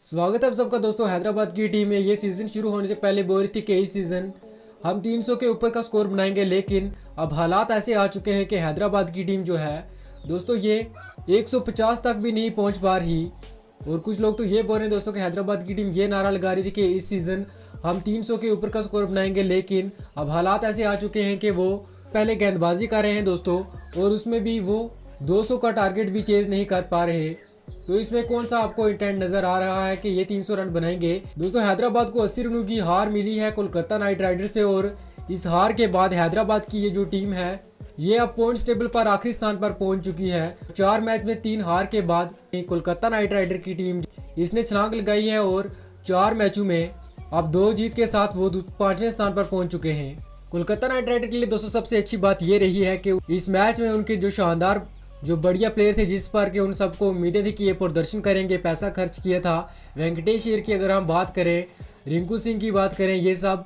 स्वागत है आप सबका दोस्तों। हैदराबाद की टीम में ये सीज़न शुरू होने से पहले बोल रही थी कि इस सीज़न हम 300 के ऊपर का स्कोर बनाएंगे, लेकिन अब हालात ऐसे आ चुके हैं कि हैदराबाद की टीम जो है दोस्तों ये 150 तक भी नहीं पहुंच पा रही। और कुछ लोग तो ये बोल रहे हैं दोस्तों कि हैदराबाद की टीम ये नारा लगा रही थी कि इस सीज़न हम 300 के ऊपर का स्कोर बनाएंगे, लेकिन अब हालात ऐसे आ चुके हैं कि वो पहले गेंदबाजी कर रहे हैं दोस्तों, और उसमें भी वो 200 का टारगेट भी चेज़ नहीं कर पा रहे। तो इसमें कौन सा आपको इंटेंट नजर आ रहा है कि ये 300 रन बनाएंगे? दोस्तों हैदराबाद को 80 रनों की हार मिली है कोलकाता नाइट राइडर्स से, और इस हार के बाद हैदराबाद की ये जो टीम है ये अब पॉइंट्स टेबल पर आखिरी स्थान पर पहुंच चुकी है। 4 मैच में 3 हार के बाद कोलकाता नाइट राइडर की टीम इसने छलांग लगाई है और 4 मैचों में अब 2 जीत के साथ वो 5वें स्थान पर पहुंच चुके हैं। कोलकाता नाइट राइडर के लिए दोस्तों सबसे अच्छी बात ये रही है कि इस मैच में उनके जो शानदार जो बढ़िया प्लेयर थे, जिस पर कि उन सबको उम्मीदें थी कि ये प्रदर्शन करेंगे, पैसा खर्च किया था। वेंकटेश अय्यर की अगर हम बात करें, रिंकू सिंह की बात करें, ये सब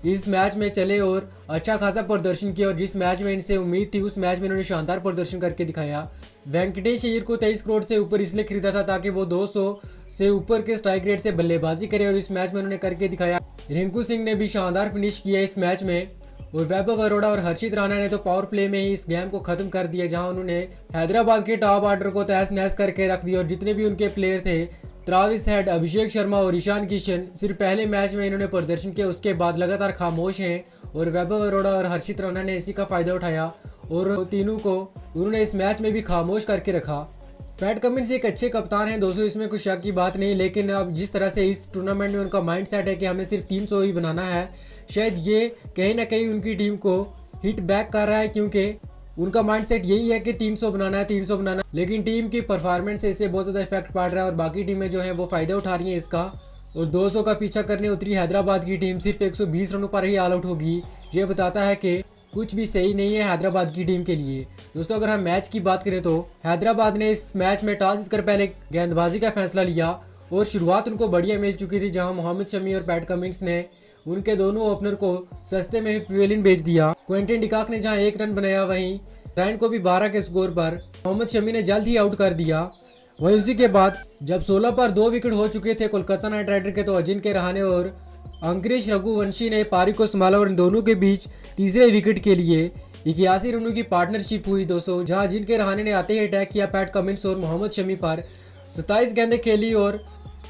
इस मैच में चले और अच्छा खासा प्रदर्शन किया, और जिस मैच में इनसे उम्मीद थी उस मैच में इन्होंने शानदार प्रदर्शन करके दिखाया। वेंकटेश अय्यर को 23 करोड़ से ऊपर इसलिए खरीदा था ताकि वो 200 से ऊपर के स्ट्राइक रेट से बल्लेबाजी करे, और इस मैच में उन्होंने करके दिखाया। रिंकू सिंह ने भी शानदार फिनिश किया इस मैच में, और वैभव अरोड़ा और हर्षित राणा ने तो पावर प्ले में ही इस गेम को खत्म कर दिया, जहां उन्होंने हैदराबाद के टॉप ऑर्डर को तहस नहस करके रख दिया। और जितने भी उनके प्लेयर थे, ट्रेविस हेड, अभिषेक शर्मा और ईशान किशन, सिर्फ पहले मैच में इन्होंने प्रदर्शन किया, उसके बाद लगातार खामोश हैं। और वैभव अरोड़ा और हर्षित राणा ने इसी का फायदा उठाया और तीनों को उन्होंने इस मैच में भी खामोश करके रखा। पैट कमिंस एक अच्छे कप्तान हैं दोस्तों, इसमें कुछ शक की बात नहीं, लेकिन अब जिस तरह से इस टूर्नामेंट में उनका माइंड सेट है कि हमें सिर्फ 300 ही बनाना है, शायद ये कहीं ना कहीं उनकी टीम को हिट बैक कर रहा है, क्योंकि उनका माइंड सेट यही है कि 300 बनाना है, 300 बनाना है। लेकिन टीम की परफॉर्मेंस से इसे बहुत ज़्यादा इफेक्ट पड़ रहा है, और बाकी टीमें जो हैं वो फ़ायदा उठा रही हैं इसका। और 200 का पीछा करने उतरी हैदराबाद की टीम सिर्फ 120 रनों पर ही ऑल आउट होगी। ये बताता है कि कुछ भी सही नहीं है हैदराबाद की टीम के लिए। दोस्तों अगर हम मैच की बात करें तो हैदराबाद ने इस मैच में टॉस जीतकर पहले गेंदबाजी का फैसला लिया, और शुरुआत उनको बढ़िया मिल चुकी थी, जहां मोहम्मद शमी और पैट कमिंस ने उनके दोनों ओपनर को सस्ते में ही पवेलियन भेज दिया। क्विंटन डिकॉक ने जहां 1 रन बनाया, वहीं रैन को भी 12 के स्कोर पर मोहम्मद शमी ने जल्द ही आउट कर दिया। वहीं उसी के बाद जब 16 पर 2 विकेट हो चुके थे कोलकाता नाइट राइडर के, तो अजिंक्य रहाणे और अंकुरिश रघुवंशी ने पारी को संभाला, और इन दोनों के बीच तीसरे विकेट के लिए 81 रनों की पार्टनरशिप हुई दोस्तों, जहां अजिंक्य रहाणे ने आते ही अटैक किया पैट कमिंस और मोहम्मद शमी पर। 27 गेंदें खेली और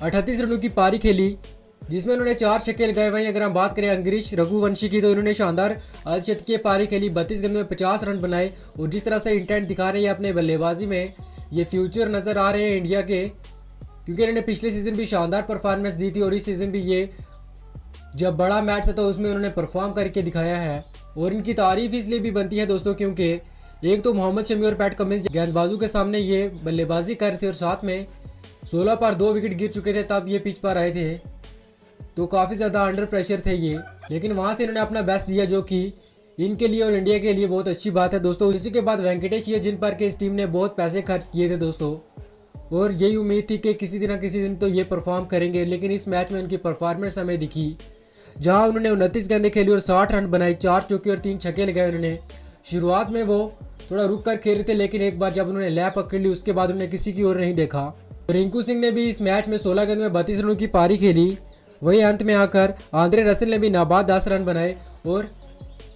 38 रनों की पारी खेली, जिसमें उन्होंने 4 छक्के लगाए। वहीं अगर हम बात करें अंकुरिश रघुवंशी की, तो इन्होंने शानदार अर्धशतकीय पारी खेली, 32 गेंदों में 50 रन बनाए। और जिस तरह से इंटेंट दिखा रहे हैं अपने बल्लेबाजी में, ये फ्यूचर नज़र आ रहे हैं इंडिया के, क्योंकि इन्होंने पिछले सीज़न भी शानदार परफॉर्मेंस दी थी, और इस सीज़न भी ये जब बड़ा मैच था तो उसमें उन्होंने परफॉर्म करके दिखाया है। और इनकी तारीफ इसलिए भी बनती है दोस्तों, क्योंकि एक तो मोहम्मद शमी और पैट कमिंस गेंदबाजों के सामने ये बल्लेबाजी कर रहे थे, और साथ में 16 पर 2 विकेट गिर चुके थे तब ये पिच पर आए थे, तो काफ़ी ज़्यादा अंडर प्रेशर थे ये। लेकिन वहाँ से इन्होंने अपना बेस्ट दिया, जो कि इनके लिए और इंडिया के लिए बहुत अच्छी बात है दोस्तों। इसी के बाद वेंकटेश अय्यर, जिन पर के इस टीम ने बहुत पैसे खर्च किए थे दोस्तों, और यही उम्मीद थी कि किसी दिन किसी दिन तो ये परफॉर्म करेंगे, लेकिन इस मैच में उनकी परफॉर्मेंस हमें दिखी, जहां उन्होंने 29 गेंदें खेली और 60 रन बनाए, 4 चौके और 3 छक्के लगाए उन्होंने। शुरुआत में वो थोड़ा रुक कर खेल रहे थे, लेकिन एक बार जब उन्होंने लय पकड़ ली उसके बाद उन्होंने किसी की ओर नहीं देखा। रिंकू सिंह ने भी इस मैच में 16 गेंदों में 32 रनों की पारी खेली। वहीं अंत में आकर आंद्रे रसल ने भी नाबाद 10 रन बनाए, और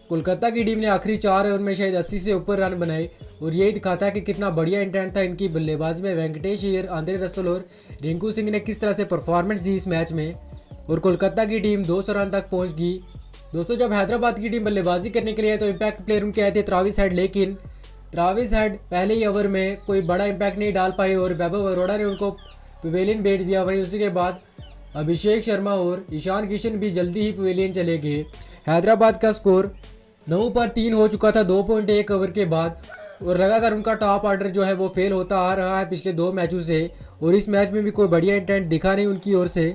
कोलकाता की टीम ने आखिरी 4 ओवर में शायद 80 से ऊपर रन बनाए। और यही दिखाता है कि कितना बढ़िया इंटेंट था इनकी बल्लेबाजी में। वेंकटेश अय्यर, आंद्रे रसल और रिंकू सिंह ने किस तरह से परफॉर्मेंस दी इस मैच में, और कोलकाता की टीम 200 रन तक पहुंच गई। दोस्तों जब हैदराबाद की टीम बल्लेबाजी करने के लिए आए तो इम्पैक्ट प्लेयर उनके आए थे ट्रेविस हेड, लेकिन ट्रेविस हेड पहले ही ओवर में कोई बड़ा इम्पैक्ट नहीं डाल पाए, और वैभव अरोड़ा ने उनको पवेलियन भेज दिया। वहीं उसी के बाद अभिषेक शर्मा और ईशान किशन भी जल्दी ही पवेलियन चले गए। हैदराबाद का स्कोर 9 पर 3 हो चुका था 2.1 ओवर के बाद, और लगातार उनका टॉप ऑर्डर जो है वो फेल होता आ रहा है पिछले 2 मैचों से, और इस मैच में भी कोई बढ़िया इंटेंट दिखा नहीं उनकी ओर से।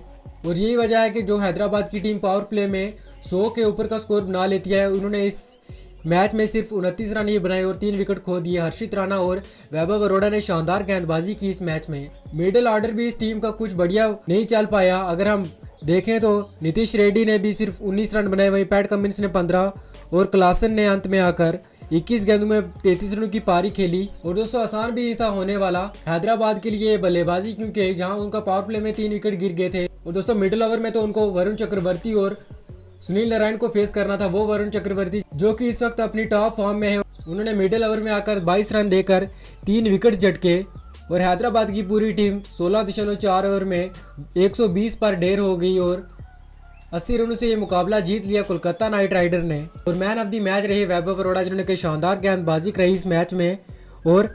और यही वजह है कि जो हैदराबाद की टीम पावर प्ले में 100 के ऊपर का स्कोर बना लेती है, उन्होंने इस मैच में सिर्फ 29 रन ही बनाए और 3 विकेट खो दिए। हर्षित राणा और वैभव अरोड़ा ने शानदार गेंदबाजी की इस मैच में। मिडिल ऑर्डर भी इस टीम का कुछ बढ़िया नहीं चल पाया। अगर हम देखें तो नीतीश रेड्डी ने भी सिर्फ 19 रन बनाए, वहीं पैट कमिंस ने 15 और क्लासन ने अंत में आकर 21 गेंदों में 33 रनों की पारी खेली। और दोस्तों आसान भी नहीं था होने वाला हैदराबाद के लिए बल्लेबाजी, क्योंकि जहां उनका पावर प्ले में 3 विकेट गिर गए थे। और दोस्तों मिडिल ओवर में तो उनको वरुण चक्रवर्ती और सुनील नारायण को फेस करना था। वो वरुण चक्रवर्ती जो कि इस वक्त अपनी टॉप फॉर्म में है, उन्होंने मिडिल ओवर में आकर 22 रन देकर 3 विकेट झटके। और हैदराबाद की पूरी टीम 16.4 ओवर में 120 पर ढेर हो गई और 80 रनों से ये मुकाबला जीत लिया कोलकाता नाइट राइडर ने। और मैन ऑफ द मैच रहे वैभव अरोड़ा, जिन्होंने कई शानदार गेंदबाजी कराई इस मैच में और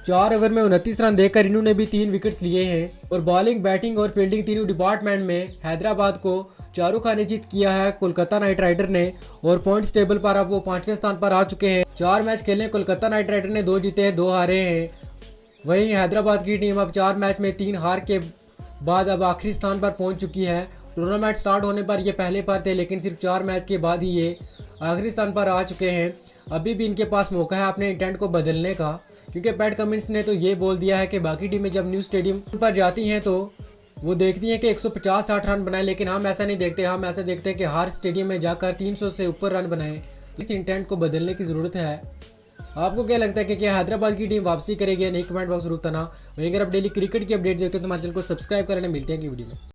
4 ओवर में 29 रन देकर इन्होंने भी 3 विकेट्स लिए हैं। और बॉलिंग, बैटिंग और फील्डिंग तीनों डिपार्टमेंट में हैदराबाद को चारों खाने जीत किया है कोलकाता नाइट राइडर ने। और पॉइंट्स टेबल पर अब वो 5वें स्थान पर आ चुके हैं। 4 मैच खेले कोलकाता नाइट राइडर ने, 2 जीते हैं 2 हारे हैं। वहीं हैदराबाद की टीम अब 4 मैच में 3 हार के बाद अब आखिरी स्थान पर पहुंच चुकी है। टूर्नामेंट स्टार्ट होने पर ये पहले पर थे, लेकिन सिर्फ 4 मैच के बाद ही ये आखिरी स्थान पर आ चुके हैं। अभी भी इनके पास मौका है अपने इंटेंट को बदलने का, क्योंकि पैट कमिंस ने तो ये बोल दिया है कि बाकी टीमें जब न्यू स्टेडियम पर जाती हैं तो वो देखती हैं कि 150-60 रन बनाए, लेकिन हम ऐसा नहीं देखते। हम ऐसा देखते हैं कि हर स्टेडियम में जाकर 300 से ऊपर रन बनाएं। इस इंटेंट को बदलने की ज़रूरत है। आपको क्या लगता है कि क्या हैदराबाद की टीम वापसी करेगी या नहीं? कमेंट बॉक्स जरूर बताना। वहीं अगर आप डेली क्रिकेट की अपडेट देखते हो तो हमारे चैनल को सब्सक्राइब करने मिलते हैं अगली वीडियो में।